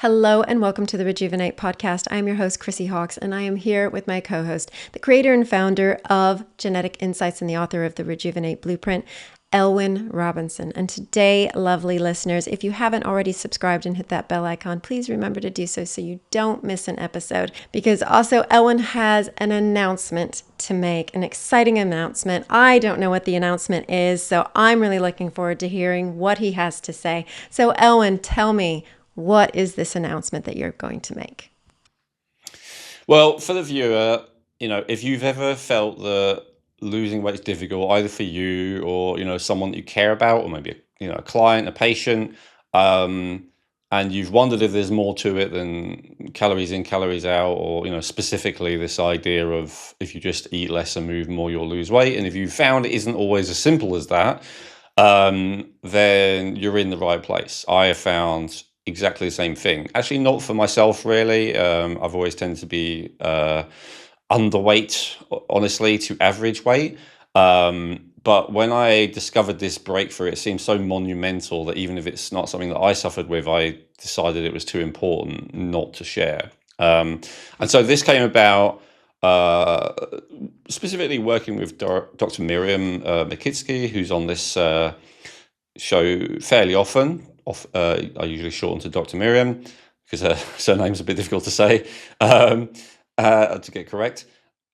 Hello and welcome to the Rejuvenate podcast. I am your host, Chrissy Hawks, and I am here with my co-host, the creator and founder of Genetic Insights and the author of the Rejuvenate Blueprint, Elwin Robinson. And today, lovely listeners, if you haven't already subscribed and hit that bell icon, please remember to do so you don't miss an episode. Because also Elwin has an announcement to make, an exciting announcement. I don't know what the announcement is, so I'm really looking forward to hearing what he has to say. So Elwin, tell me, what is this announcement that you're going to make? Well, for the viewer, if you've ever felt that losing weight is difficult, either for you or, someone that you care about, or maybe, a client, a patient, and you've wondered if there's more to it than calories in, calories out, or, specifically this idea of if you just eat less and move more, you'll lose weight. And if you found it isn't always as simple as that, then you're in the right place. I have found exactly the same thing. Actually, not for myself, really. I've always tended to be underweight, honestly, to average weight. But when I discovered this breakthrough, it seemed so monumental that even if it's not something that I suffered with, I decided it was too important not to share. And so this came about uh, specifically working with Dr. Miriam Mikitsky, who's on this show fairly often. I usually shorten to Dr. Miriam because her surname's a bit difficult to say, to get correct.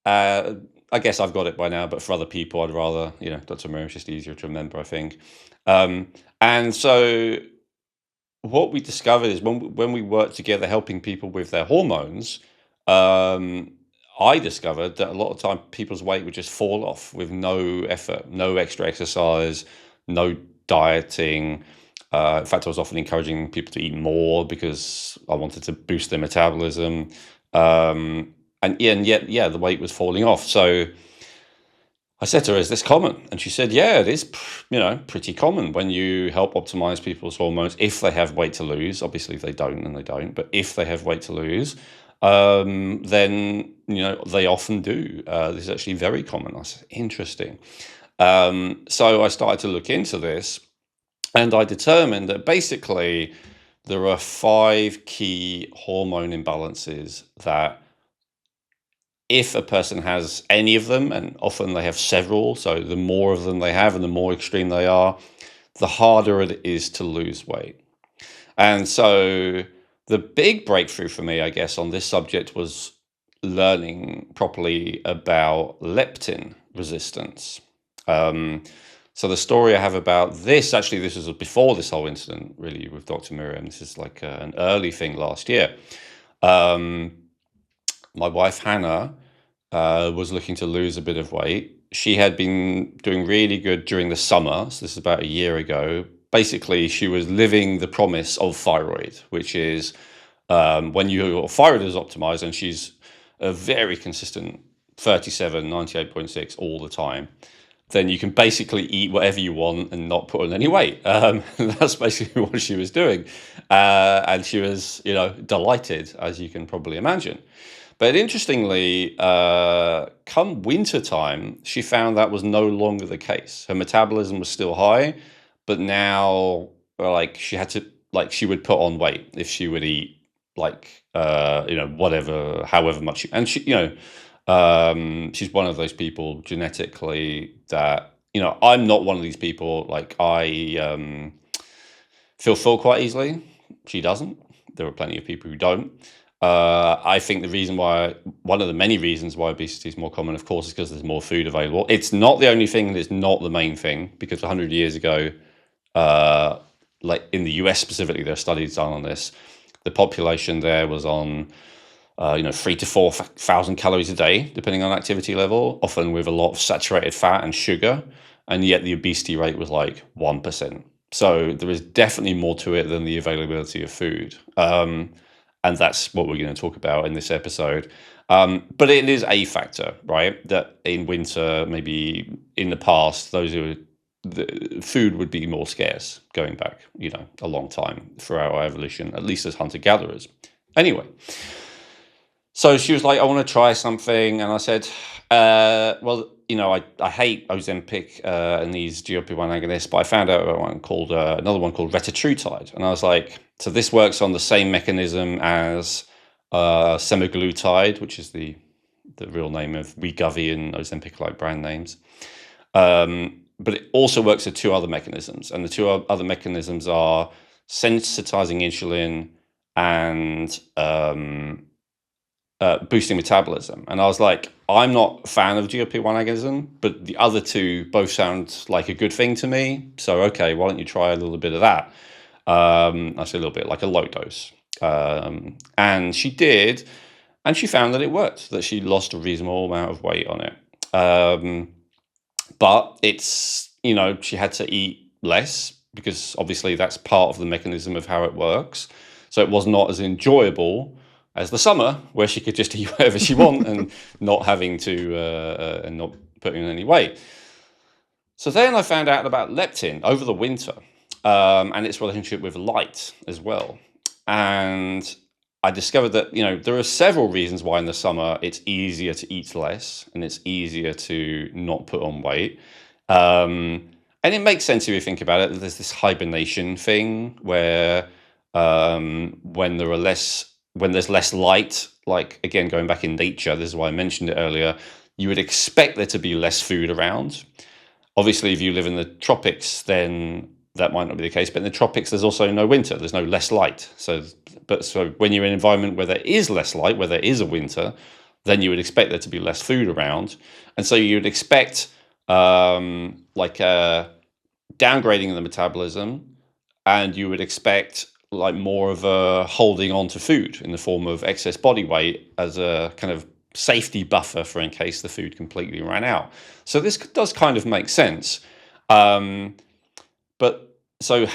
I guess I've got it by now, but for other people, I'd rather, Dr. Miriam's just easier to remember, I think. And so what we discovered is when we work together helping people with their hormones, I discovered that a lot of time people's weight would just fall off with no effort, no extra exercise, no dieting. In fact, I was often encouraging people to eat more because I wanted to boost their metabolism. And yet, the weight was falling off. So I said to her, "Is this common?" And she said, "Yeah, it is, pretty common when you help optimize people's hormones if they have weight to lose. Obviously, if they don't, then they don't. But if they have weight to lose, then they often do. This is actually very common." I said, "Interesting." So I started to look into this, and I determined that basically there are 5 key hormone imbalances that if a person has any of them, and often they have several, so the more of them they have and the more extreme they are, the harder it is to lose weight. And so the big breakthrough for me, I guess, on this subject was learning properly about leptin resistance. So the story I have about this, actually, this was before this whole incident, really, with Dr. Miriam. This is like an early thing last year. Um, my wife, Hannah, was looking to lose a bit of weight. She had been doing really good during the summer. So this is about a year ago. Basically, she was living the promise of thyroid, which is when your thyroid is optimized, and she's a very consistent 37, 98.6 all the time, then you can basically eat whatever you want and not put on any weight. That's basically what she was doing. And she was, delighted, as you can probably imagine. But interestingly, come winter time, she found that was no longer the case. Her metabolism was still high, but now, like, she had to, like, she would put on weight if she would eat, like, whatever, however much. And she, she's one of those people genetically that, I'm not one of these people. Like, I feel full quite easily. She doesn't. There are plenty of people who don't. I think one of the many reasons why obesity is more common, of course, is because there's more food available. It's not the only thing, and it's not the main thing, because 100 years ago, like in the US specifically, there are studies done on this. The population there was on, 3 to 4,000 calories a day, depending on activity level, often with a lot of saturated fat and sugar, and yet the obesity rate was like 1%. So there is definitely more to it than the availability of food. And that's what we're going to talk about in this episode. But it is a factor, right? That in winter, maybe in the past, the food would be more scarce going back, a long time throughout our evolution, at least as hunter-gatherers. Anyway, So she was like, I want to try something. And I said, well, I hate Ozempic and these GLP-1 agonists, but I found out about another one called retatrutide. And I was like, so this works on the same mechanism as semaglutide, which is the real name of Wegovy and Ozempic-like brand names. But it also works with two other mechanisms. And the two other mechanisms are sensitizing insulin and boosting metabolism. And I was like, I'm not a fan of GLP-1 agonism, but the other two both sound like a good thing to me. So, okay, why don't you try a little bit of that? I say a little bit, like a low dose. And she did, and she found that it worked, that she lost a reasonable amount of weight on it. But it's, she had to eat less because obviously that's part of the mechanism of how it works. So it was not as enjoyable as the summer, where she could just eat whatever she want and not having to and not putting on any weight. So then I found out about leptin over the winter and its relationship with light as well. And I discovered that there are several reasons why in the summer it's easier to eat less and it's easier to not put on weight. And it makes sense if you think about it. There's this hibernation thing where when there's less light, like again, going back in nature, this is why I mentioned it earlier, you would expect there to be less food around. Obviously, if you live in the tropics, then that might not be the case. But in the tropics, there's also no winter. There's no less light. So when you're in an environment where there is less light, where there is a winter, then you would expect there to be less food around. And so you would expect downgrading of the metabolism, and you would expect like more of a holding on to food in the form of excess body weight as a kind of safety buffer for in case the food completely ran out. So this does kind of make sense. But so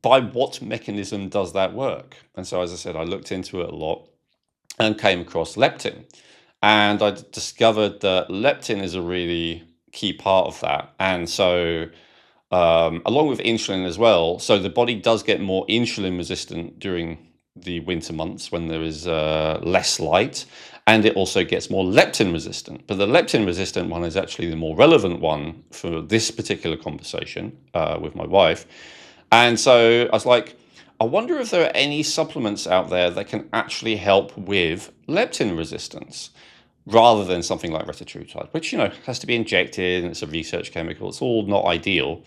by what mechanism does that work? And so, as I said, I looked into it a lot and came across leptin. And I discovered that leptin is a really key part of that. And so along with insulin as well. So the body does get more insulin resistant during the winter months when there is less light, and it also gets more leptin resistant. But the leptin resistant one is actually the more relevant one for this particular conversation with my wife. And so I was like, I wonder if there are any supplements out there that can actually help with leptin resistance, rather than something like retatrutide, which, has to be injected and it's a research chemical. It's all not ideal.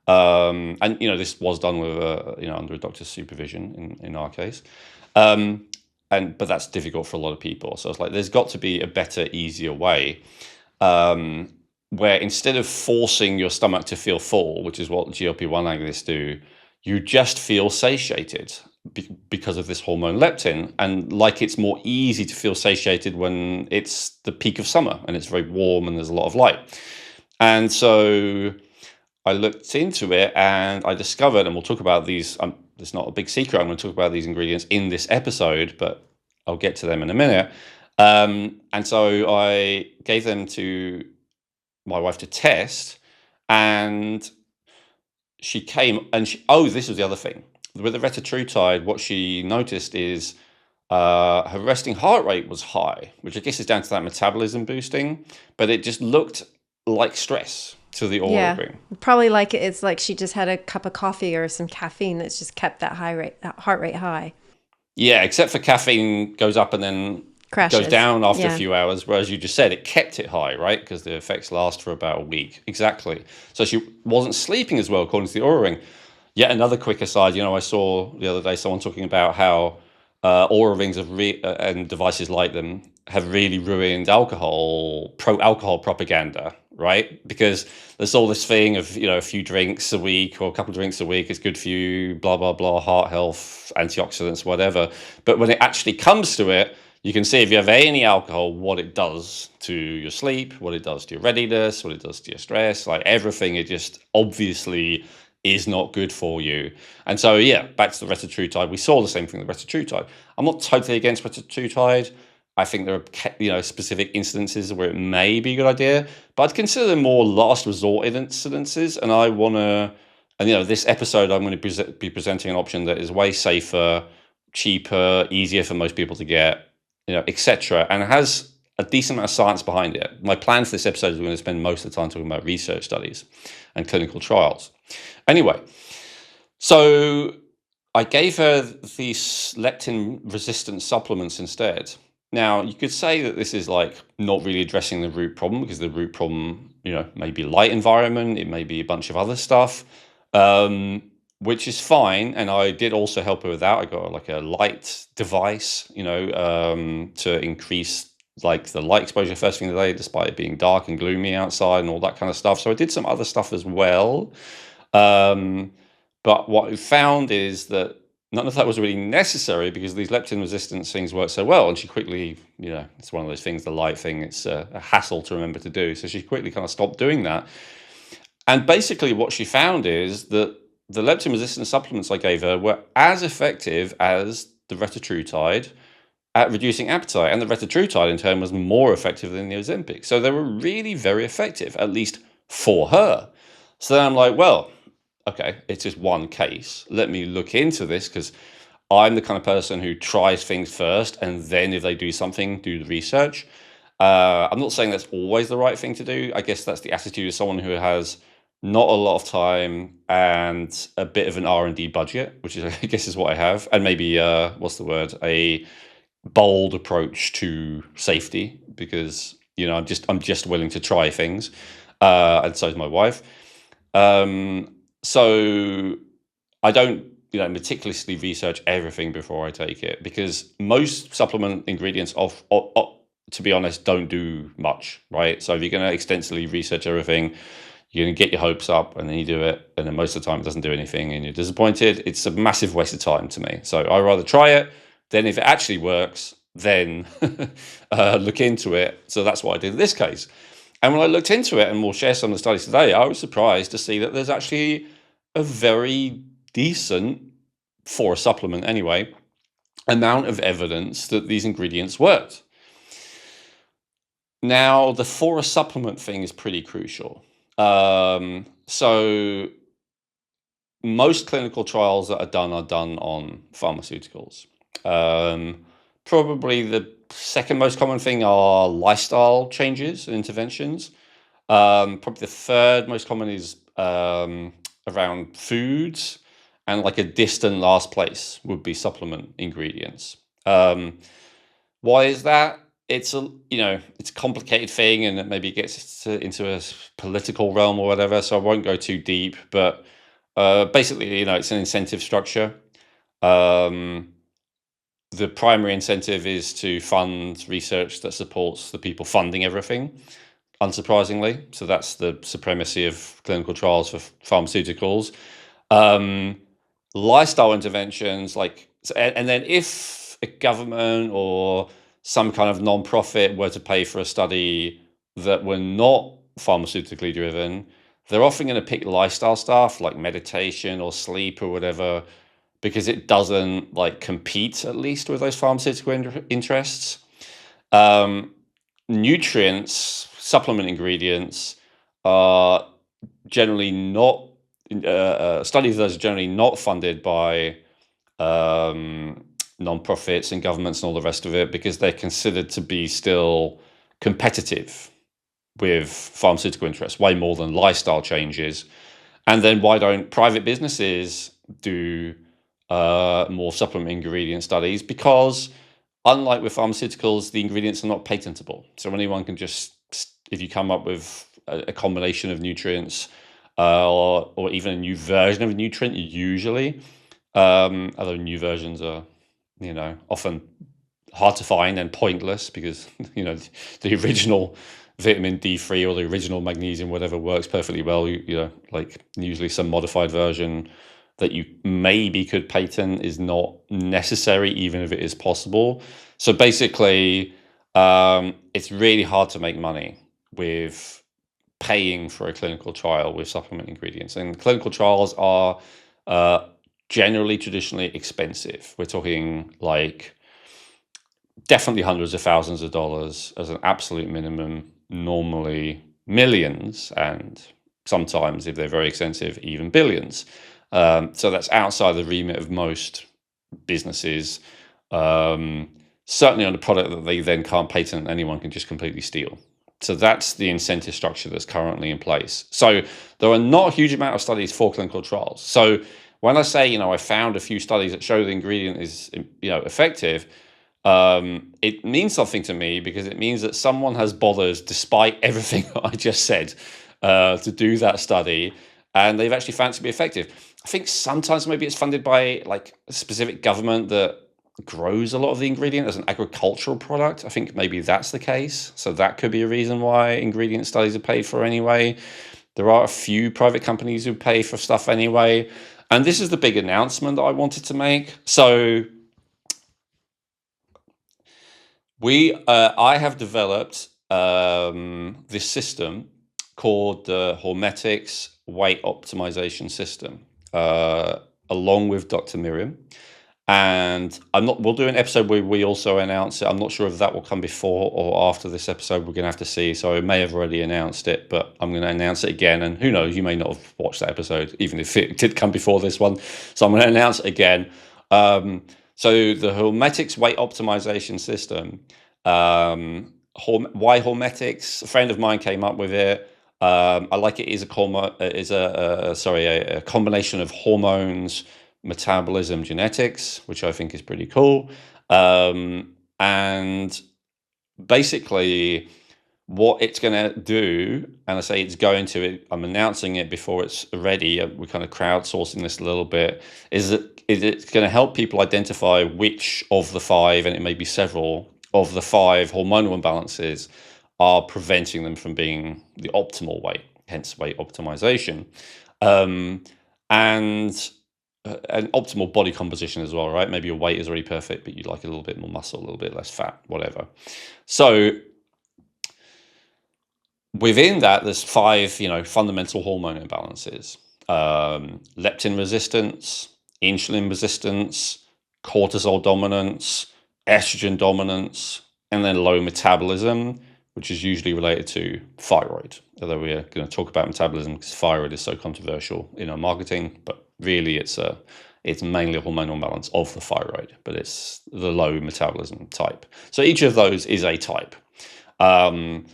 And, this was done with, under a doctor's supervision in our case. But that's difficult for a lot of people. So it's like, there's got to be a better, easier way where instead of forcing your stomach to feel full, which is what GLP-1 agonists do, you just feel satiated because of this hormone leptin, and like it's more easy to feel satiated when it's the peak of summer and it's very warm and there's a lot of light. And so I looked into it and I discovered, and we'll talk about these, it's not a big secret, I'm going to talk about these ingredients in this episode, but I'll get to them in a minute. And so I gave them to my wife to test, and she came and this was the other thing. With the retatrutide, what she noticed is her resting heart rate was high, which I guess is down to that metabolism boosting, but it just looked like stress to the Oura ring. Probably like it's like she just had a cup of coffee or some caffeine that's just kept that heart rate high. Yeah, except for caffeine goes up and then crashes. Goes down after a few hours, whereas you just said it kept it high, right? Because the effects last for about a week. Exactly. So she wasn't sleeping as well, according to the Oura ring. Yet another quick aside, I saw the other day someone talking about how Oura rings and devices like them have really ruined pro-alcohol propaganda, right? Because there's all this thing of, a few drinks a week or a couple of drinks a week is good for you, blah, blah, blah, heart health, antioxidants, whatever. But when it actually comes to it, you can see if you have any alcohol, what it does to your sleep, what it does to your readiness, what it does to your stress, like everything. It just obviously is not good for you. And so, back to the retatrutide. We saw the same thing with retatrutide. I'm not totally against retatrutide. I think there are, specific instances where it may be a good idea, but I'd consider them more last resort incidences. And I want to, this episode, I'm going to be presenting an option that is way safer, cheaper, easier for most people to get, etc., and it has a decent amount of science behind it. My plan for this episode is we're going to spend most of the time talking about research studies and clinical trials. Anyway, so I gave her these leptin-resistant supplements instead. Now, you could say that this is like not really addressing the root problem, because the root problem, may be light environment, it may be a bunch of other stuff, which is fine. And I did also help her with that. I got like a light device, to increase like the light exposure first thing of the day, despite it being dark and gloomy outside and all that kind of stuff. So I did some other stuff as well. But what we found is that none of that was really necessary, because these leptin resistance things work so well. And she quickly, it's one of those things, the light thing, it's a hassle to remember to do. So she quickly kind of stopped doing that. And basically what she found is that the leptin resistant supplements I gave her were as effective as the retatrutide at reducing appetite. And the retatrutide in turn was more effective than the Ozempic. So they were really very effective, at least for her. So then I'm like, well, okay, it's just one case. Let me look into this, because I'm the kind of person who tries things first, and then if they do something, do the research. I'm not saying that's always the right thing to do. I guess that's the attitude of someone who has not a lot of time and a bit of an R&D budget, which is, I guess, is what I have, and maybe a bold approach to safety, because I'm just willing to try things, and so is my wife. So I don't, meticulously research everything before I take it, because most supplement ingredients, to be honest, don't do much, right? So if you're going to extensively research everything, you're going to get your hopes up, and then you do it, and then most of the time it doesn't do anything, and you're disappointed. It's a massive waste of time to me. So I rather try it. Then if it actually works, then look into it. So that's what I did in this case. And when I looked into it, and we'll share some of the studies today, I was surprised to see that there's actually a very decent, for a supplement anyway, amount of evidence that these ingredients worked. Now, the for a supplement thing is pretty crucial. So most clinical trials that are done on pharmaceuticals. Probably the second most common thing are lifestyle changes and interventions. Probably the third most common is around foods, and like a distant last place would be supplement ingredients. Why is that? It's it's a complicated thing, and maybe it gets into a political realm or whatever. So I won't go too deep, but basically, it's an incentive structure. The primary incentive is to fund research that supports the people funding everything, unsurprisingly. So that's the supremacy of clinical trials for pharmaceuticals. Lifestyle interventions, and then if a government or some kind of non-profit were to pay for a study that were not pharmaceutically driven, they're often going to pick lifestyle stuff like meditation or sleep or whatever, because it doesn't compete, at least, with those pharmaceutical interests. Nutrients, supplement ingredients are generally not, studies of those are generally not funded by non-profits and governments and all the rest of it, because they're considered to be still competitive with pharmaceutical interests, way more than lifestyle changes. And then why don't private businesses do more supplement ingredient studies? Because unlike with pharmaceuticals, the ingredients are not patentable. So anyone can just, if you come up with a combination of nutrients, or even a new version of a nutrient, usually, although new versions are, often hard to find and pointless, because, the original vitamin D3 or the original magnesium, whatever, works perfectly well. Usually some modified version that you maybe could patent is not necessary, even if it is possible. So basically, it's really hard to make money with paying for a clinical trial with supplement ingredients. And clinical trials are generally, traditionally expensive. We're talking definitely hundreds of thousands of dollars as an absolute minimum, normally millions, and sometimes, if they're very expensive, even billions. So that's outside the remit of most businesses. certainly on a product that they then can't patent and anyone can just completely steal. So that's the incentive structure that's currently in place. So there are not a huge amount of studies for clinical trials. So when I say, I found a few studies that show the ingredient is, effective, it means something to me because it means that someone has bothered, despite everything I just said, to do that study, and they've actually found it to be effective. I think sometimes maybe it's funded by like a specific government that grows a lot of the ingredient as an agricultural product. I think maybe that's the case. So that could be a reason why ingredient studies are paid for anyway. There are a few private companies who pay for stuff anyway. And this is the big announcement that I wanted to make. So I have developed this system called the Hormetics Weight Optimization System, along with Dr. Miriam. And we'll do an episode where we also announce it. I'm not sure if that will come before or after this episode. We're going to have to see. So I may have already announced it, but I'm going to announce it again. And who knows, you may not have watched that episode, even if it did come before this one. So I'm going to announce it again. So the Hormetics Weight Optimization System, why Hormetics? A friend of mine came up with it. I like it as a combination of hormones, metabolism, genetics, which I think is pretty cool. And basically what it's going to do, and I say it's going to, I'm announcing it before it's ready, we're kind of crowdsourcing this a little bit, is that it's going to help people identify which of the 5, and it may be several, of the 5 hormonal imbalances are preventing them from being the optimal weight, hence weight optimization. And an optimal body composition as well, right? Maybe your weight is already perfect, but you'd like a little bit more muscle, a little bit less fat, whatever. So within that, there's 5, fundamental hormone imbalances: leptin resistance, insulin resistance, cortisol dominance, estrogen dominance, and then low metabolism, which is usually related to thyroid. Although we're going to talk about metabolism because thyroid is so controversial in our marketing, but really it's mainly a hormonal imbalance of the thyroid, but it's the low metabolism type. So each of those is a type. And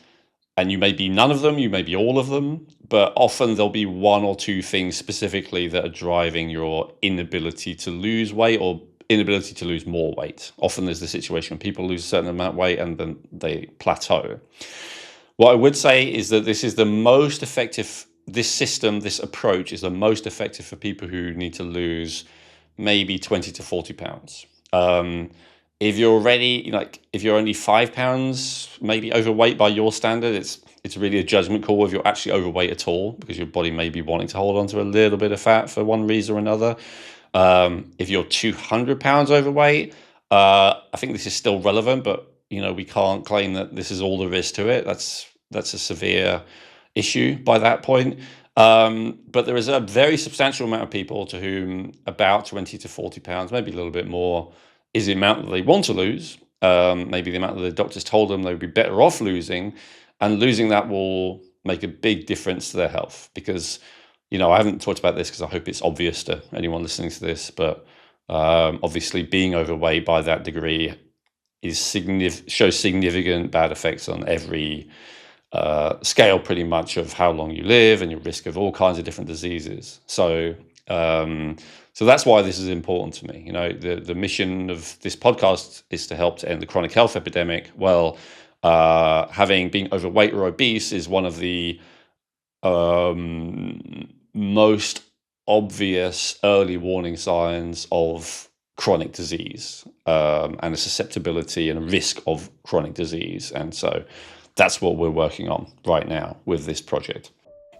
you may be none of them, you may be all of them, but often there'll be 1 or 2 things specifically that are driving your inability to lose weight or inability to lose more weight. Often there's the situation when people lose a certain amount of weight and then they plateau. What I would say is that this is the most effective, this system, this approach is the most effective for people who need to lose maybe 20 to 40 pounds. If you're already, if you're only 5 pounds maybe overweight by your standard, it's really a judgment call if you're actually overweight at all, because your body may be wanting to hold on to a little bit of fat for one reason or another. If you're 200 pounds overweight, I think this is still relevant, but we can't claim that this is all there is to it. That's a severe issue by that point. But there is a very substantial amount of people to whom about 20 to 40 pounds, maybe a little bit more, is the amount that they want to lose. Maybe the amount that the doctors told them they would be better off losing, and losing that will make a big difference to their health. Because I haven't talked about this because I hope it's obvious to anyone listening to this, but obviously being overweight by that degree shows significant bad effects on every scale, pretty much, of how long you live and your risk of all kinds of different diseases. So that's why this is important to me. The mission of this podcast is to help to end the chronic health epidemic. Well, being overweight or obese is one of the most obvious early warning signs of chronic disease, and a susceptibility and a risk of chronic disease. And so that's what we're working on right now with this project.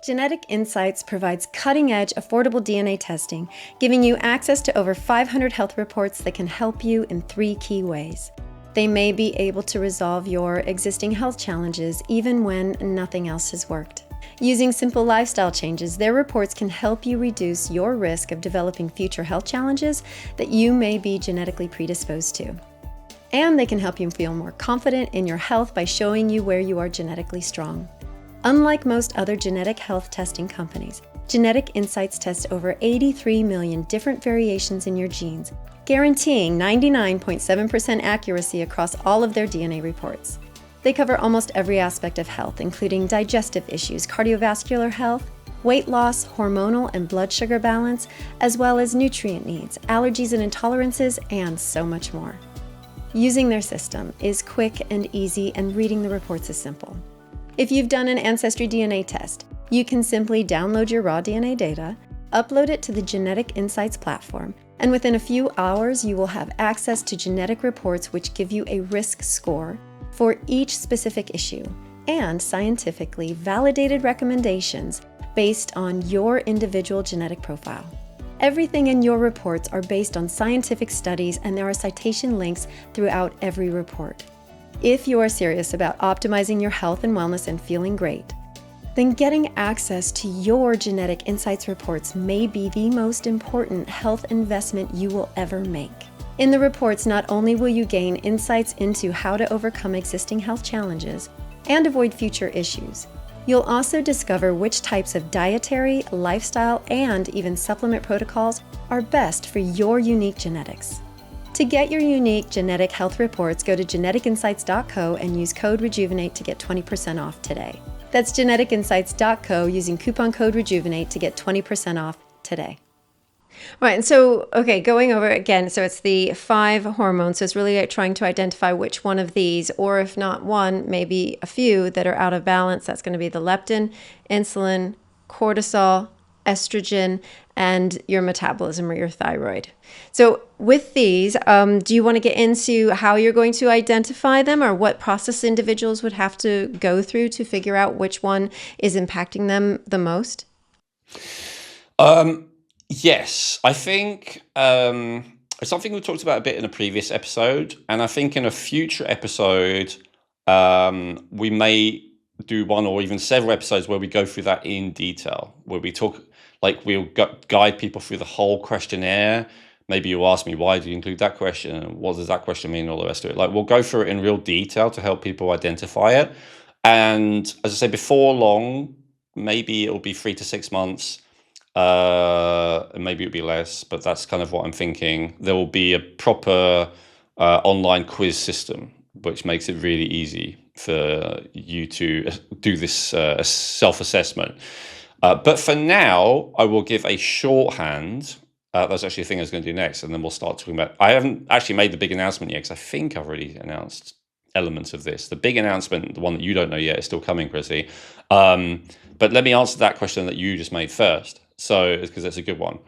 Genetic Insights provides cutting-edge, affordable DNA testing, giving you access to over 500 health reports that can help you in 3 key ways. They may be able to resolve your existing health challenges even when nothing else has worked. Using simple lifestyle changes, their reports can help you reduce your risk of developing future health challenges that you may be genetically predisposed to. And they can help you feel more confident in your health by showing you where you are genetically strong. Unlike most other genetic health testing companies, Genetic Insights tests over 83 million different variations in your genes, guaranteeing 99.7% accuracy across all of their DNA reports. They cover almost every aspect of health, including digestive issues, cardiovascular health, weight loss, hormonal and blood sugar balance, as well as nutrient needs, allergies and intolerances, and so much more. Using their system is quick and easy, and reading the reports is simple. If you've done an Ancestry DNA test, you can simply download your raw DNA data, upload it to the Genetic Insights platform, and within a few hours you will have access to genetic reports which give you a risk score for each specific issue and scientifically validated recommendations based on your individual genetic profile. Everything in your reports are based on scientific studies, and there are citation links throughout every report. If you are serious about optimizing your health and wellness and feeling great, then getting access to your Genetic Insights reports may be the most important health investment you will ever make. In the reports, not only will you gain insights into how to overcome existing health challenges and avoid future issues, you'll also discover which types of dietary, lifestyle, and even supplement protocols are best for your unique genetics. To get your unique genetic health reports, go to geneticinsights.co and use code Rejuvenate to get 20% off today. That's geneticinsights.co using coupon code Rejuvenate to get 20% off today. Right, and so, okay, going over again, so it's the 5 hormones, so it's really trying to identify which one of these, or if not one, maybe a few that are out of balance. That's going to be the leptin, insulin, cortisol, estrogen, and your metabolism or your thyroid. So with these, do you want to get into how you're going to identify them, or what process individuals would have to go through to figure out which one is impacting them the most? Yes, I think it's something we talked about a bit in a previous episode, and I think in a future episode, we may do one or even several episodes where we go through that in detail, where we talk, like we'll guide people through the whole questionnaire. Maybe you'll ask me, why do you include that question? And what does that question mean? And all the rest of it. Like we'll go through it in real detail to help people identify it. And as I say, before long, maybe it'll be 3 to 6 months. Maybe it'll be less, but that's kind of what I'm thinking. There will be a proper online quiz system, which makes it really easy for you to do this self-assessment. But for now, I will give a shorthand. That's actually a thing I was going to do next, and then we'll start talking about. I haven't actually made the big announcement yet, because I think I've already announced elements of this. The big announcement, the one that you don't know yet, is still coming, Chrissy. But let me answer that question that you just made first. So, because that's a good one.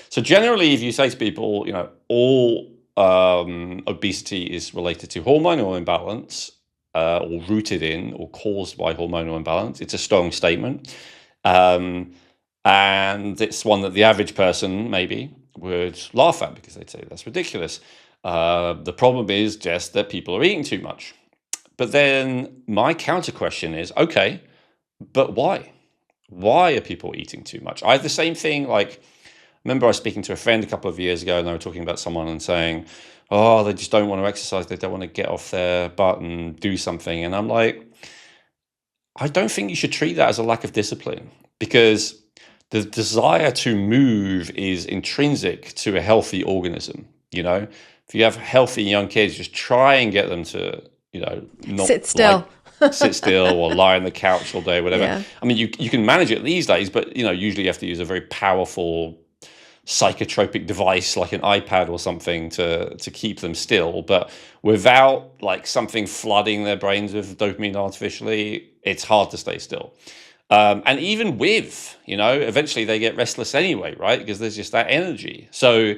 So generally, if you say to people, all obesity is related to hormonal imbalance, or rooted in or caused by hormonal imbalance, it's a strong statement. And it's one that the average person maybe would laugh at, because they'd say that's ridiculous. The problem is just that people are eating too much. But then my counter question is, okay, but why? Why are people eating too much? I have the same thing. Like, remember I was speaking to a friend a couple of years ago, and they were talking about someone and saying, oh, they just don't want to exercise. They don't want to get off their butt and do something. And I'm like, I don't think you should treat that as a lack of discipline, because the desire to move is intrinsic to a healthy organism. If you have healthy young kids, just try and get them to, not sit still. Sit still or lie on the couch all day, whatever. Yeah. I mean, you can manage it these days, but usually you have to use a very powerful psychotropic device like an iPad or something to keep them still. But without like something flooding their brains with dopamine artificially, it's hard to stay still. And even with, eventually they get restless anyway, right? Because there's just that energy. So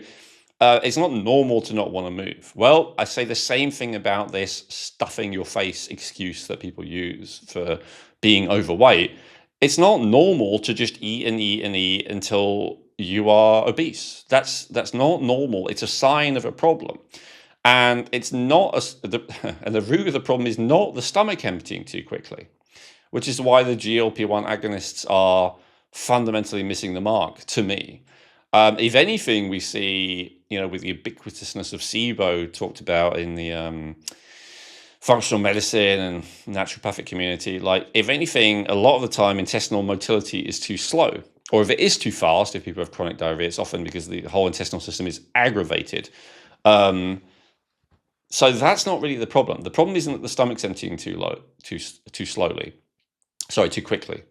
it's not normal to not want to move. Well, I say the same thing about this stuffing your face excuse that people use for being overweight. It's not normal to just eat and eat and eat until you are obese. That's not normal. It's a sign of a problem. And it's not, and the root of the problem is not the stomach emptying too quickly, which is why the GLP-1 agonists are fundamentally missing the mark to me. If anything, we see, with the ubiquitousness of SIBO talked about in the functional medicine and naturopathic community, like if anything, a lot of the time intestinal motility is too slow. Or if it is too fast, if people have chronic diarrhea, it's often because the whole intestinal system is aggravated. So that's not really the problem. The problem isn't that the stomach's emptying too quickly.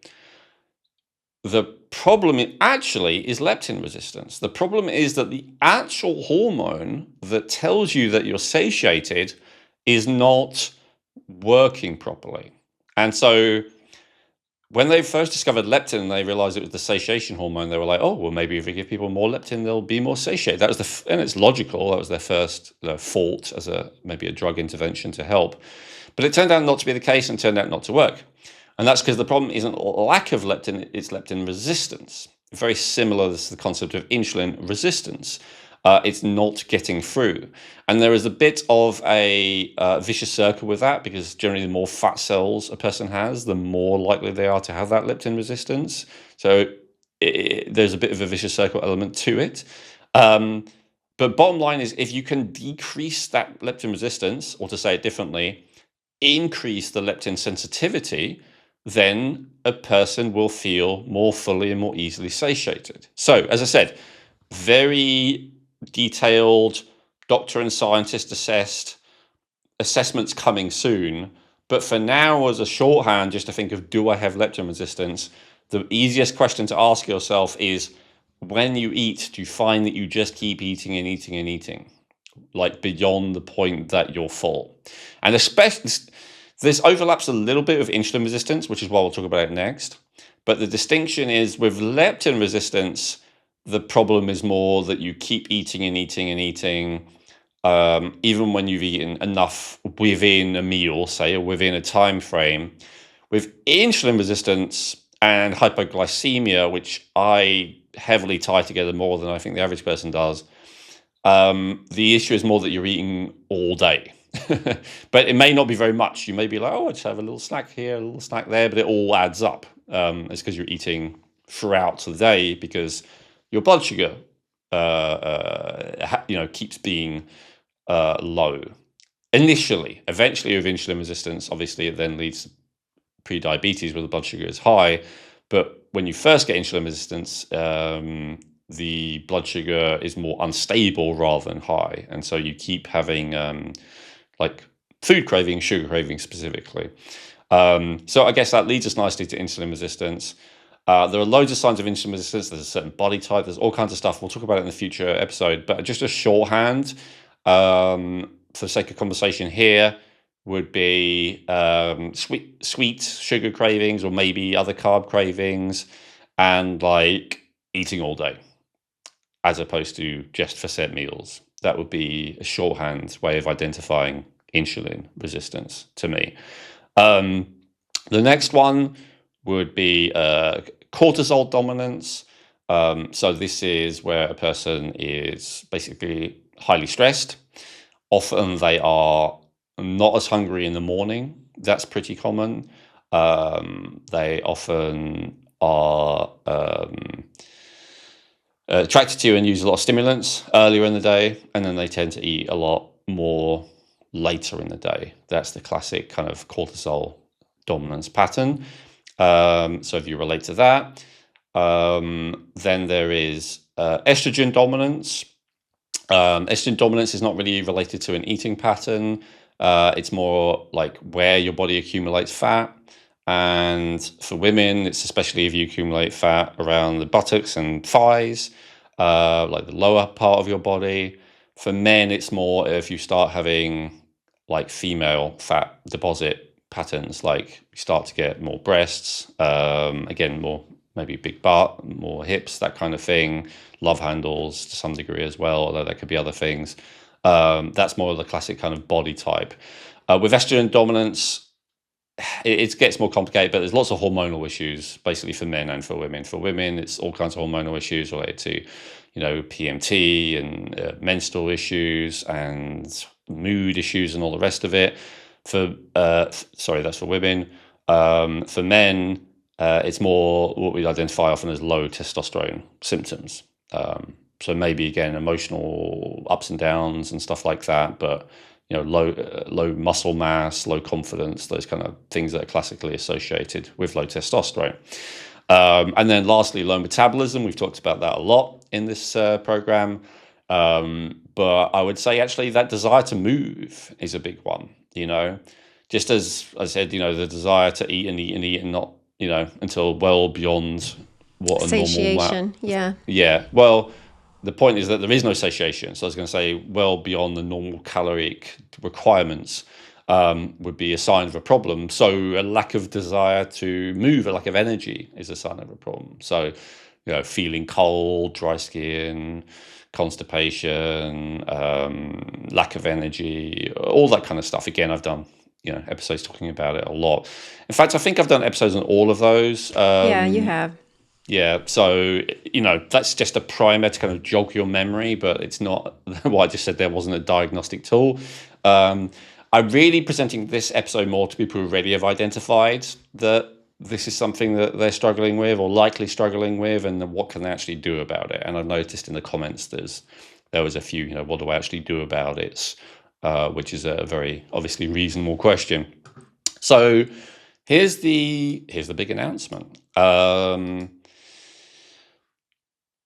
The problem actually is leptin resistance. The problem is that the actual hormone that tells you that you're satiated is not working properly. And so when they first discovered leptin and they realized it was the satiation hormone, they were like, oh, well, maybe if we give people more leptin, they'll be more satiated. That was and it's logical. That was their first fault as maybe a drug intervention to help. But it turned out not to be the case and turned out not to work. And that's because the problem isn't lack of leptin, it's leptin resistance. Very similar to the concept of insulin resistance. It's not getting through. And there is a bit of a vicious circle with that, because generally the more fat cells a person has, the more likely they are to have that leptin resistance. So there's a bit of a vicious circle element to it. But bottom line is, if you can decrease that leptin resistance, or to say it differently, increase the leptin sensitivity, then a person will feel more fully and more easily satiated. So, as I said, very detailed, doctor and scientist assessments coming soon. But for now, as a shorthand, just to think of, do I have leptin resistance? The easiest question to ask yourself is, when you eat, do you find that you just keep eating and eating and eating, like beyond the point that you're full? And especially, this overlaps a little bit with insulin resistance, which is why we'll talk about it next. But the distinction is, with leptin resistance, the problem is more that you keep eating and eating and eating, even when you've eaten enough within a meal, say, or within a time frame. With insulin resistance and hypoglycemia, which I heavily tie together more than I think the average person does, the issue is more that you're eating all day. But it may not be very much. You may be like, oh, I just have a little snack here, a little snack there, but it all adds up. It's because you're eating throughout the day, because your blood sugar, keeps being low initially. Eventually, with insulin resistance, obviously, it then leads to pre-diabetes where the blood sugar is high. But when you first get insulin resistance, the blood sugar is more unstable rather than high, and so you keep having like food cravings, sugar cravings specifically. So I guess that leads us nicely to insulin resistance. There are loads of signs of insulin resistance. There's a certain body type. There's all kinds of stuff. We'll talk about it in a future episode. But just a shorthand, for the sake of conversation here, would be sweet sugar cravings, or maybe other carb cravings, and like eating all day, as opposed to just for set meals. That would be a shorthand way of identifying insulin resistance to me. The next one would be cortisol dominance. So this is where a person is basically highly stressed. Often they are not as hungry in the morning. That's pretty common. They often are attracted to and use a lot of stimulants earlier in the day, and then they tend to eat a lot more later in the day. That's the classic kind of cortisol dominance pattern. So if you relate to that, then there is estrogen dominance. Estrogen dominance is not really related to an eating pattern. It's more like where your body accumulates fat. And for women, it's especially if you accumulate fat around the buttocks and thighs, like the lower part of your body. For men, it's more if you start having like female fat deposit patterns, like you start to get more breasts, again, more maybe big butt, more hips, that kind of thing, love handles to some degree as well, although there could be other things. That's more of the classic kind of body type. With estrogen dominance, it gets more complicated, but there's lots of hormonal issues, basically for men and for women. For women, it's all kinds of hormonal issues related to, PMT and menstrual issues and mood issues and all the rest of it. That's for women. For men, it's more what we identify often as low testosterone symptoms. So maybe again, emotional ups and downs and stuff like that, but low muscle mass, low confidence, those kind of things that are classically associated with low testosterone. And then lastly, low metabolism. We've talked about that a lot in this program. But I would say actually that desire to move is a big one, just as I said, the desire to eat and eat and eat and not, until well beyond what a normal Satiation. Yeah. yeah. Well, the point is that there is no satiation. So I was going to say well beyond the normal caloric requirements would be a sign of a problem. So a lack of desire to move, a lack of energy is a sign of a problem. So, feeling cold, dry skin, constipation, lack of energy, all that kind of stuff. Again, I've done, episodes talking about it a lot. In fact, I think I've done episodes on all of those. Yeah, you have. Yeah, so, that's just a primer to kind of jog your memory, but it's not what I just said there wasn't a diagnostic tool. I'm really presenting this episode more to people who already have identified that this is something that they're struggling with or likely struggling with, and then what can they actually do about it. And I've noticed in the comments there was a few, what do I actually do about it, which is a very obviously reasonable question. So here's the big announcement.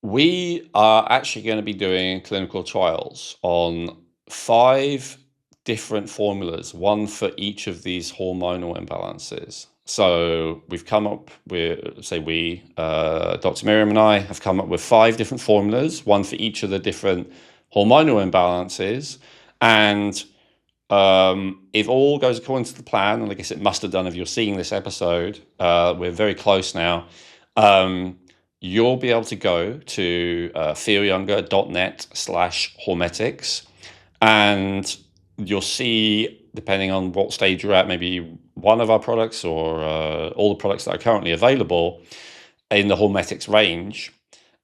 We are actually going to be doing clinical trials on 5 different formulas, one for each of these hormonal imbalances. So we've come up with, Dr. Miriam and I have come up with 5 different formulas, one for each of the different hormonal imbalances. And if all goes according to the plan, and I guess it must have done if you're seeing this episode, we're very close now. You'll be able to go to feelyounger.net/hormetics, and you'll see, depending on what stage you're at, maybe one of our products or all the products that are currently available in the Hormetics range.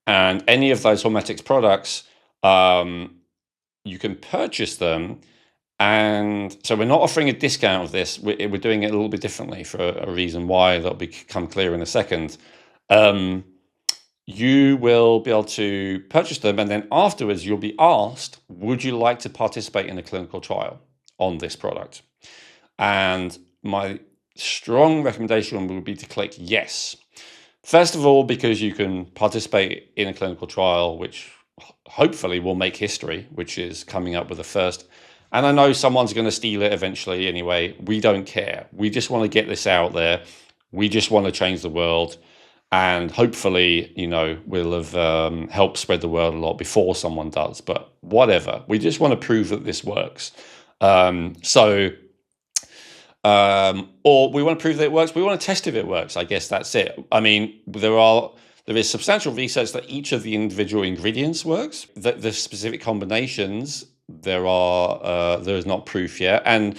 And any of those Hormetics products, you can purchase them. And so we're not offering a discount of this. We're doing it a little bit differently for a reason why that'll become clear in a second. You will be able to purchase them, and then afterwards you'll be asked, would you like to participate in a clinical trial on this product? And my strong recommendation would be to click yes. First of all, because you can participate in a clinical trial, which hopefully will make history, which is coming up with the first. And I know someone's going to steal it eventually anyway. We don't care. We just want to get this out there. We just want to change the world. And hopefully, we'll have helped spread the word a lot before someone does. But whatever. We just want to prove that this works. Or we want to prove that it works. We want to test if it works. I guess that's it. I mean, there is substantial research that each of the individual ingredients works. The specific combinations, there is not proof yet. And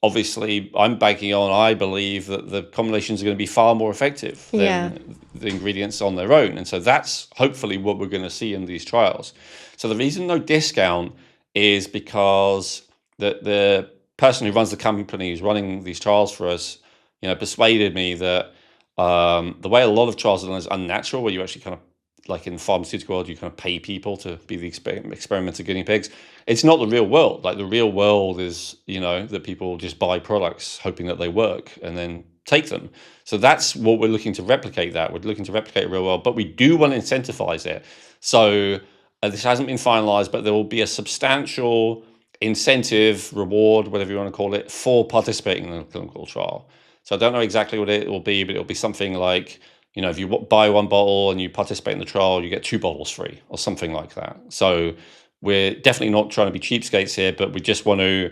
I'm banking on, I believe that the combinations are going to be far more effective than the ingredients on their own. And so that's hopefully what we're going to see in these trials. So the reason no discount is because the person who runs the company who's running these trials for us, persuaded me that the way a lot of trials are done is unnatural, where you actually kind of, like in the pharmaceutical world, you kind of pay people to be the experimental guinea pigs. It's not the real world. Like the real world is, that people just buy products hoping that they work and then take them. So that's what we're looking to replicate. We're looking to replicate the real world, but we do want to incentivize it. So this hasn't been finalized, but there will be a substantial incentive, reward, whatever you want to call it, for participating in a clinical trial. So I don't know exactly what it will be, but it'll be something like, if you buy 1 bottle and you participate in the trial, you get 2 bottles free or something like that. So we're definitely not trying to be cheapskates here, but we just want to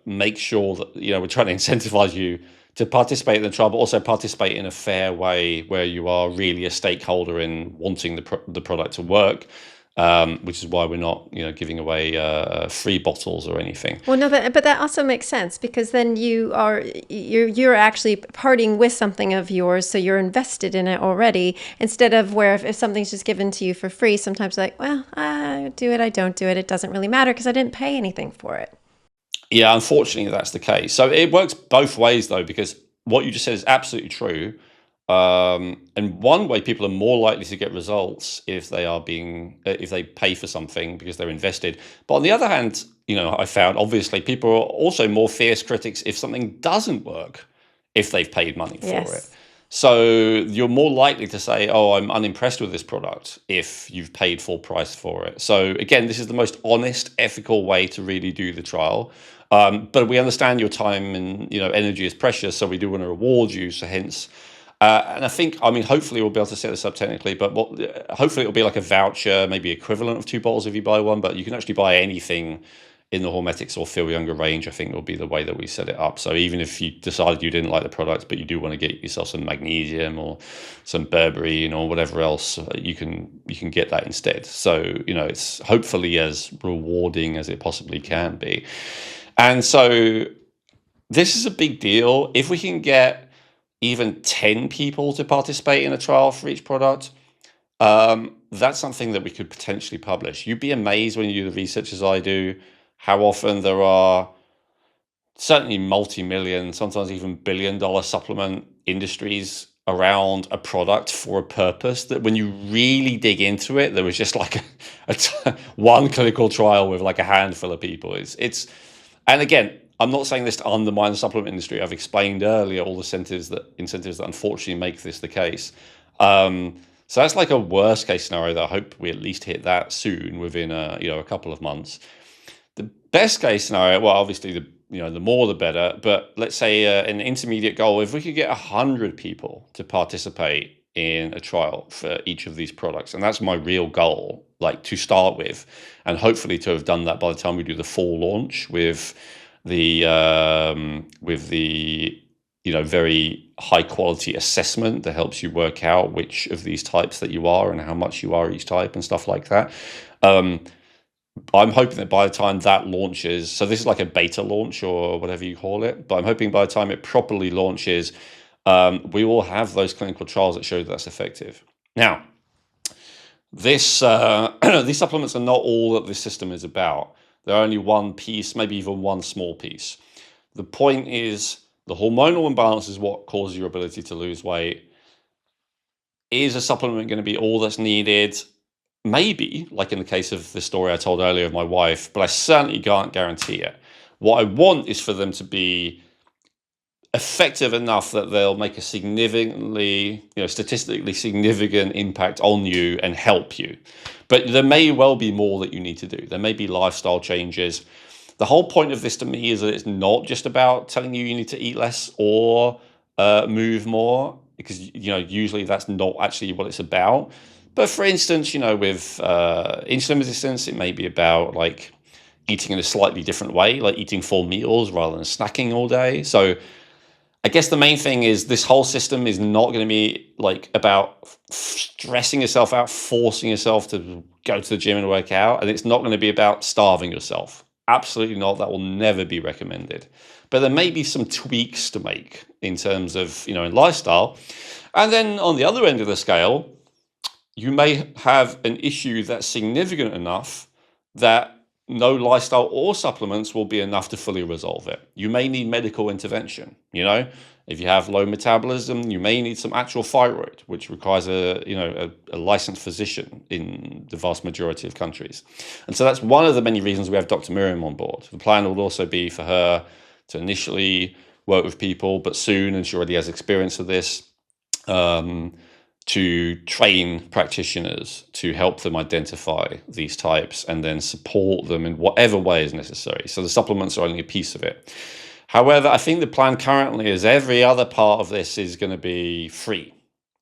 make sure that, we're trying to incentivize you to participate in the trial, but also participate in a fair way where you are really a stakeholder in wanting the product to work. Which is why we're not, giving away free bottles or anything. Well, no, but that also makes sense, because then you're actually parting with something of yours, so you're invested in it already. Instead of where if something's just given to you for free, sometimes like, well, I do it, I don't do it. It doesn't really matter because I didn't pay anything for it. Yeah, unfortunately, that's the case. So it works both ways though, because what you just said is absolutely true. And one way people are more likely to get results if they pay for something because they're invested. But on the other hand, I found obviously people are also more fierce critics if something doesn't work, if they've paid money for it. So you're more likely to say, oh, I'm unimpressed with this product if you've paid full price for it. So again, this is the most honest, ethical way to really do the trial. But we understand your time and energy is precious, so we do want to reward you. So hence, and I think, hopefully we'll be able to set this up technically, but hopefully it'll be like a voucher, maybe equivalent of 2 bottles if you buy one, but you can actually buy anything in the Hormetics or Feel Younger range. I think will be the way that we set it up. So even if you decided you didn't like the product, but you do want to get yourself some magnesium or some berberine or whatever else, you can get that instead. So, it's hopefully as rewarding as it possibly can be. And so this is a big deal. If we can get even 10 people to participate in a trial for each product, that's something that we could potentially publish. You'd be amazed when you do the research as I do, how often there are certainly multi-million, sometimes even billion-dollar supplement industries around a product for a purpose that when you really dig into it, there was just like one clinical trial with like a handful of people. And again, I'm not saying this to undermine the supplement industry. I've explained earlier all the incentives that unfortunately make this the case. So that's like a worst case scenario that I hope we at least hit that soon within a couple of months. The best case scenario, well, obviously the more the better, but let's say an intermediate goal, if we could get 100 people to participate in a trial for each of these products, and that's my real goal, like to start with, and hopefully to have done that by the time we do the full launch with the very high quality assessment that helps you work out which of these types that you are and how much you are each type and stuff like that. I'm hoping that by the time that launches, so this is like a beta launch or whatever you call it, but I'm hoping by the time it properly launches, we will have those clinical trials that show that's effective. Now, these supplements are not all that this system is about. They're only one piece, maybe even one small piece. The point is the hormonal imbalance is what causes your ability to lose weight. Is a supplement going to be all that's needed? Maybe, like in the case of the story I told earlier of my wife, but I certainly can't guarantee it. What I want is for them to be effective enough that they'll make a significantly, statistically significant impact on you and help you. But there may well be more that you need to do. There may be lifestyle changes. The whole point of this to me is that it's not just about telling you need to eat less or move more, because usually that's not actually what it's about. But for instance, with insulin resistance, it may be about like eating in a slightly different way, like eating full meals rather than snacking all day. So I guess the main thing is this whole system is not going to be like about stressing yourself out, forcing yourself to go to the gym and work out. And it's not going to be about starving yourself. Absolutely not. That will never be recommended. But there may be some tweaks to make in terms of, in lifestyle. And then on the other end of the scale, you may have an issue that's significant enough that no lifestyle or supplements will be enough to fully resolve it. You may need medical intervention. If you have low metabolism, you may need some actual thyroid, which requires a licensed physician in the vast majority of countries. And so that's one of the many reasons we have Dr. Miriam on board. The plan would also be for her to initially work with people, but soon, and she already has experience of this, to train practitioners to help them identify these types and then support them in whatever way is necessary. So the supplements are only a piece of it. However, I think the plan currently is every other part of this is going to be free.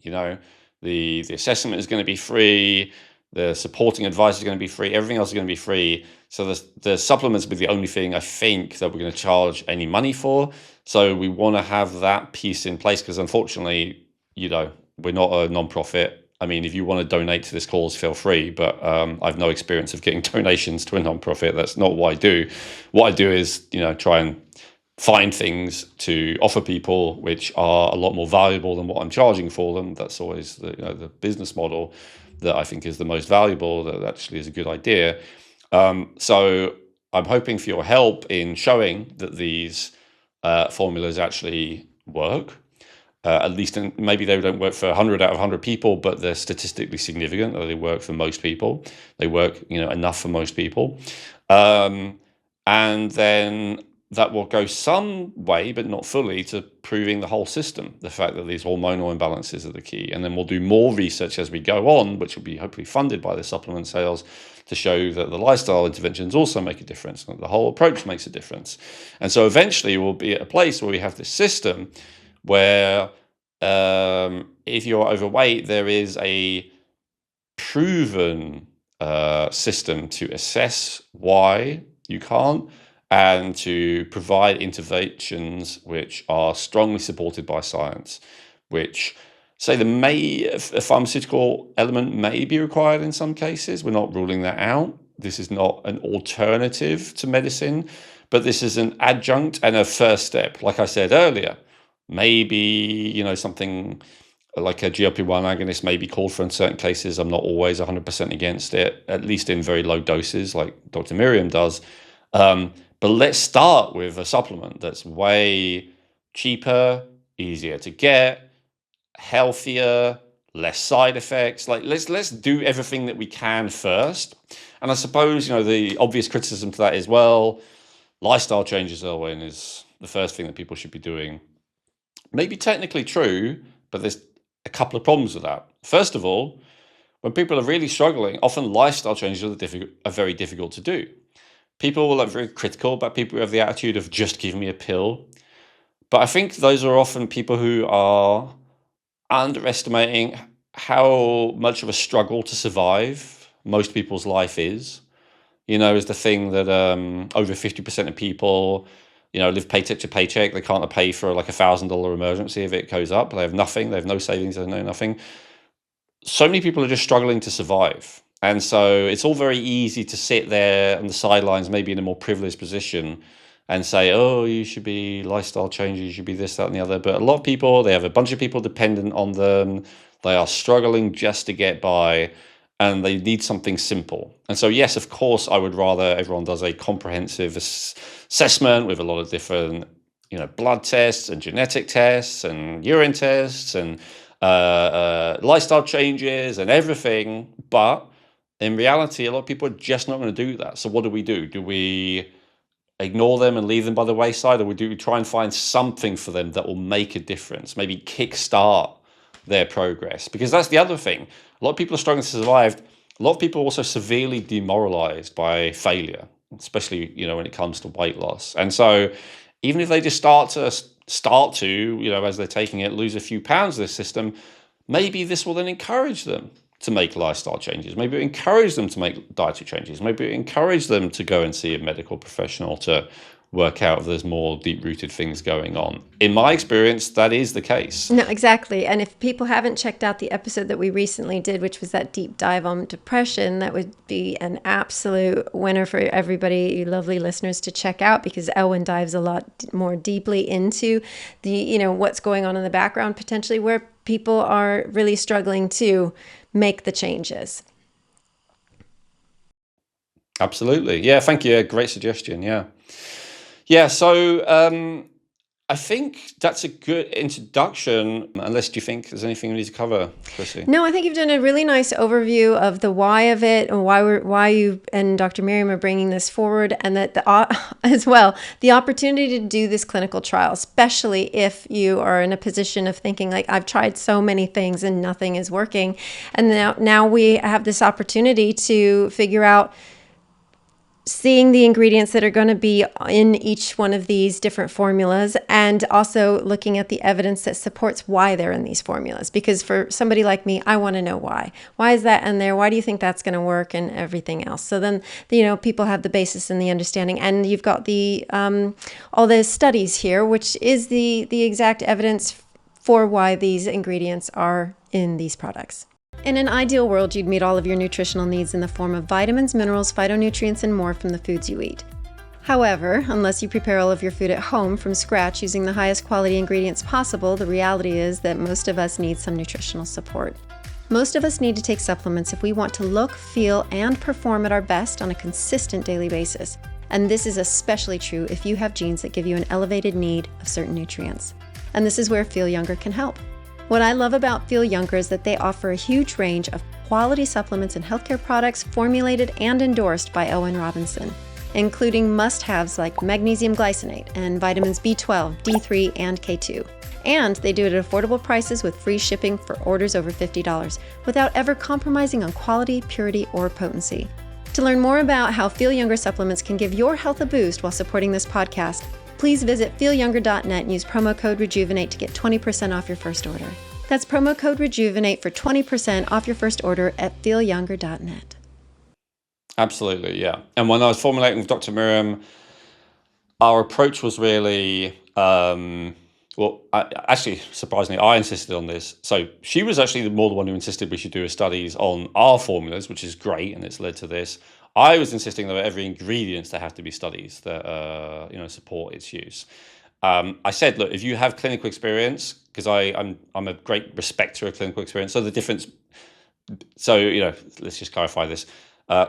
The assessment is going to be free. The supporting advice is going to be free. Everything else is going to be free. So the supplements will be the only thing I think that we're going to charge any money for. So we want to have that piece in place because unfortunately, we're not a non-profit. I mean, if you want to donate to this cause, feel free. But I've no experience of getting donations to a non-profit. That's not what I do. What I do is, try and find things to offer people which are a lot more valuable than what I'm charging for them. That's always the business model that I think is the most valuable, that actually is a good idea. So I'm hoping for your help in showing that these formulas actually work. At least maybe they don't work for 100 out of 100 people, but they're statistically significant. They work for most people. They work enough for most people. And then that will go some way, but not fully, to proving the whole system, the fact that these hormonal imbalances are the key. And then we'll do more research as we go on, which will be hopefully funded by the supplement sales, to show that the lifestyle interventions also make a difference, and the whole approach makes a difference. And so eventually we'll be at a place where we have this system where if you're overweight, there is a proven system to assess why you can't, and to provide interventions which are strongly supported by science, which say a pharmaceutical element may be required in some cases. We're not ruling that out. This is not an alternative to medicine, but this is an adjunct and a first step. Like I said earlier, maybe, something like a GLP-1 agonist may be called for in certain cases. I'm not always 100% against it, at least in very low doses like Dr. Miriam does. But let's start with a supplement that's way cheaper, easier to get, healthier, less side effects. Like let's do everything that we can first. And I suppose, the obvious criticism to that is, well, lifestyle changes, Elwin, is the first thing that people should be doing. Maybe technically true, but there's a couple of problems with that. First of all, when people are really struggling, often lifestyle changes are very difficult to do. People will be very critical about people who have the attitude of just give me a pill. But I think those are often people who are underestimating how much of a struggle to survive most people's life is. Is the thing that over 50% of people, live paycheck to paycheck. They can't pay for like $1,000 emergency if it goes up. They have nothing. They have no savings. They have nothing. So many people are just struggling to survive. And so it's all very easy to sit there on the sidelines, maybe in a more privileged position, and say, oh, you should be lifestyle changes, you should be this, that, and the other. But a lot of people, they have a bunch of people dependent on them. They are struggling just to get by, and they need something simple. And so, yes, of course, I would rather everyone does a comprehensive assessment with a lot of different, blood tests and genetic tests and urine tests and lifestyle changes and everything. But in reality, a lot of people are just not going to do that. So what do? Do we ignore them and leave them by the wayside, or do we try and find something for them that will make a difference, maybe kickstart their progress? Because that's the other thing. A lot of people are struggling to survive. A lot of people are also severely demoralized by failure, especially, when it comes to weight loss. And so even if they just start to, as they're taking it, lose a few pounds of this system, maybe this will then encourage them to make lifestyle changes. Maybe it encourage them to make dietary changes. Maybe it encourage them to go and see a medical professional to work out if there's more deep-rooted things going on. In my experience, that is the case. No, exactly. And if people haven't checked out the episode that we recently did, which was that deep dive on depression, that would be an absolute winner for everybody, you lovely listeners, to check out, because Elwin dives a lot more deeply into the, what's going on in the background, potentially where people are really struggling to make the changes. Absolutely. Yeah, thank you. Great suggestion. Yeah, so I think that's a good introduction, unless you think there's anything we need to cover, Chrissy. No, I think you've done a really nice overview of the why of it, and why you and Dr. Miriam are bringing this forward, and that as well, the opportunity to do this clinical trial, especially if you are in a position of thinking like, I've tried so many things and nothing is working. And now we have this opportunity to figure out, seeing the ingredients that are going to be in each one of these different formulas, and also looking at the evidence that supports why they're in these formulas. Because for somebody like me, I want to know why. Why is that in there? Why do you think that's going to work, and everything else? So then, people have the basis and the understanding, and you've got the all the studies here, which is the exact evidence for why these ingredients are in these products. In an ideal world, you'd meet all of your nutritional needs in the form of vitamins, minerals, phytonutrients, and more from the foods you eat. However, unless you prepare all of your food at home from scratch using the highest quality ingredients possible, the reality is that most of us need some nutritional support. Most of us need to take supplements if we want to look, feel, and perform at our best on a consistent daily basis. And this is especially true if you have genes that give you an elevated need of certain nutrients. And this is where Feel Younger can help. What I love about Feel Younger is that they offer a huge range of quality supplements and healthcare products formulated and endorsed by Elwin Robinson. including must-haves like magnesium glycinate and vitamins B12, D3, and K2. And they do it at affordable prices with free shipping for orders over $50 without ever compromising on quality, purity, or potency. To learn more about how Feel Younger supplements can give your health a boost while supporting this podcast, please visit feelyounger.net and use promo code Rejuvenate to get 20% off your first order. That's promo code Rejuvenate for 20% off your first order at feelyounger.net. Absolutely, yeah. And when I was formulating with Dr. Miriam, our approach was really, actually, surprisingly, I insisted on this. So she was actually more the one who insisted we should do studies on our formulas, which is great, and it's led to this. I was insisting that every ingredient there have to be studies that support its use. I said, look, if you have clinical experience, because I'm a great respecter of clinical experience. So the difference, let's just clarify this.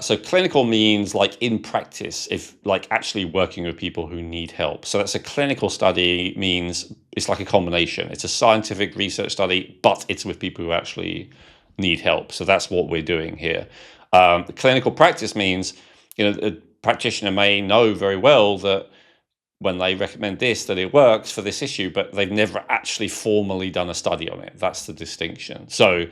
So clinical means like in practice, if like actually working with people who need help. So that's a clinical study means it's like a combination. It's a scientific research study, but it's with people who actually need help. So that's what we're doing here. The clinical practice means, a practitioner may know very well that when they recommend this, that it works for this issue, but they've never actually formally done a study on it. That's the distinction. So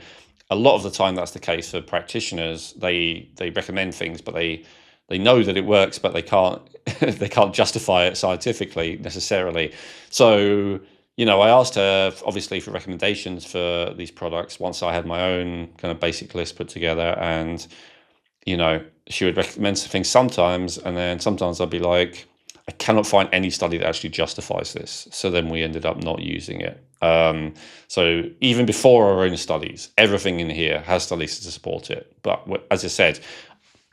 a lot of the time that's the case for practitioners. They recommend things, but they know that it works, but they can't they can't justify it scientifically necessarily. So I asked her obviously for recommendations for these products once I had my own kind of basic list put together, and she would recommend some things sometimes, and then sometimes I'd be like, I cannot find any study that actually justifies this. So then we ended up not using it. So even before our own studies, everything in here has studies to support it. But as I said,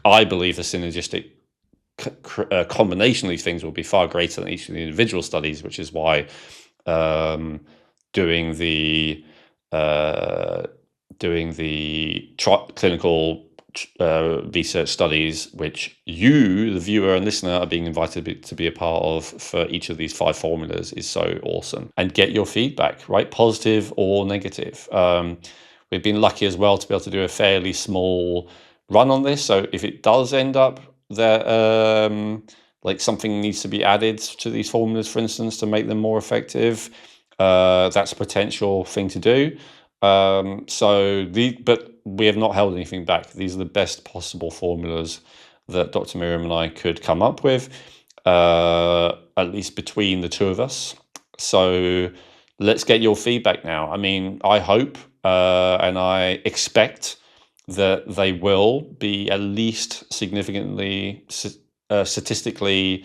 I believe the synergistic combination of these things will be far greater than each of the individual studies, which is why doing the clinical research studies, which you, the viewer and listener, are being invited to be a part of for each of these 5 formulas is so awesome. And get your feedback, right? Positive or negative. We've been lucky as well to be able to do a fairly small run on this. So if it does end up that like something needs to be added to these formulas, for instance, to make them more effective, that's a potential thing to do. But we have not held anything back. These are the best possible formulas that Dr. Miriam and I could come up with, at least between the two of us. So let's get your feedback now. I mean, I hope and I expect that they will be at least significantly, statistically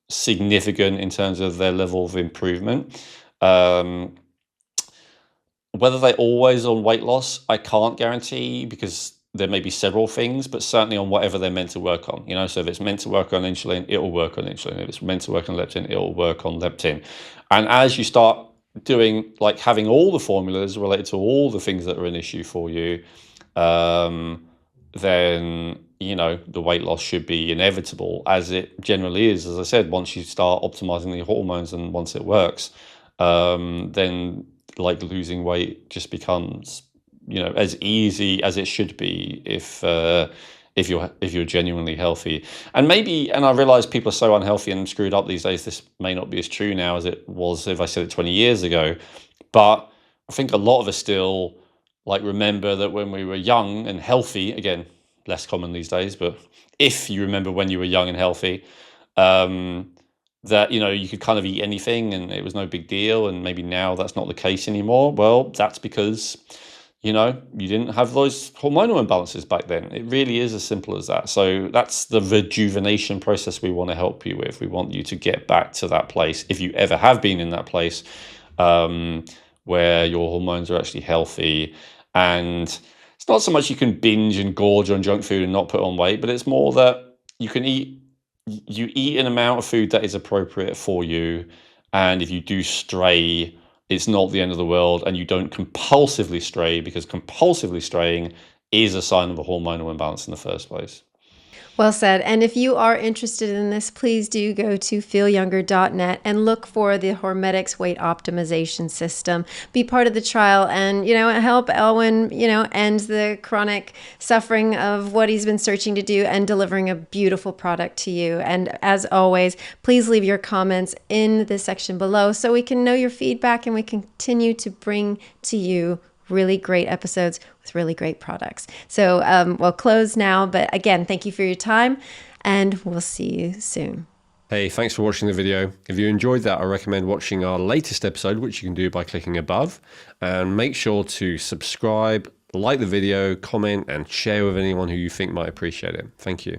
significant in terms of their level of improvement. Whether they're always on weight loss, I can't guarantee, because there may be several things, but certainly on whatever they're meant to work on. So if it's meant to work on insulin, it will work on insulin. If it's meant to work on leptin, it will work on leptin. And as you start doing, like having all the formulas related to all the things that are an issue for you, then, the weight loss should be inevitable, as it generally is. As I said, once you start optimizing the hormones and once it works, then like losing weight just becomes, as easy as it should be if you're genuinely healthy. And I realize people are so unhealthy and screwed up these days. This may not be as true now as it was if I said it 20 years ago, but I think a lot of us still like remember that when we were young and healthy, again, less common these days, but if you remember when you were young and healthy, that you could kind of eat anything and it was no big deal, and maybe now that's not the case anymore. Well, that's because you didn't have those hormonal imbalances back then. It really is as simple as that. So that's the rejuvenation process we want to help you with. We want you to get back to that place, if you ever have been in that place, where your hormones are actually healthy. And it's not so much you can binge and gorge on junk food and not put on weight, but it's more that you eat an amount of food that is appropriate for you. And if you do stray, it's not the end of the world, and you don't compulsively stray, because compulsively straying is a sign of a hormonal imbalance in the first place. Well said. And if you are interested in this, please do go to feelyounger.net and look for the Hormetics Weight Optimization System. Be part of the trial and, help Elwin, end the chronic suffering of what he's been searching to do and delivering a beautiful product to you. And as always, please leave your comments in the section below so we can know your feedback and we continue to bring to you really great episodes with really great products. So we'll close now, but again, thank you for your time and we'll see you soon. Hey, thanks for watching the video. If you enjoyed that, I recommend watching our latest episode, which you can do by clicking above, and make sure to subscribe, like the video, comment, and share with anyone who you think might appreciate it. Thank you.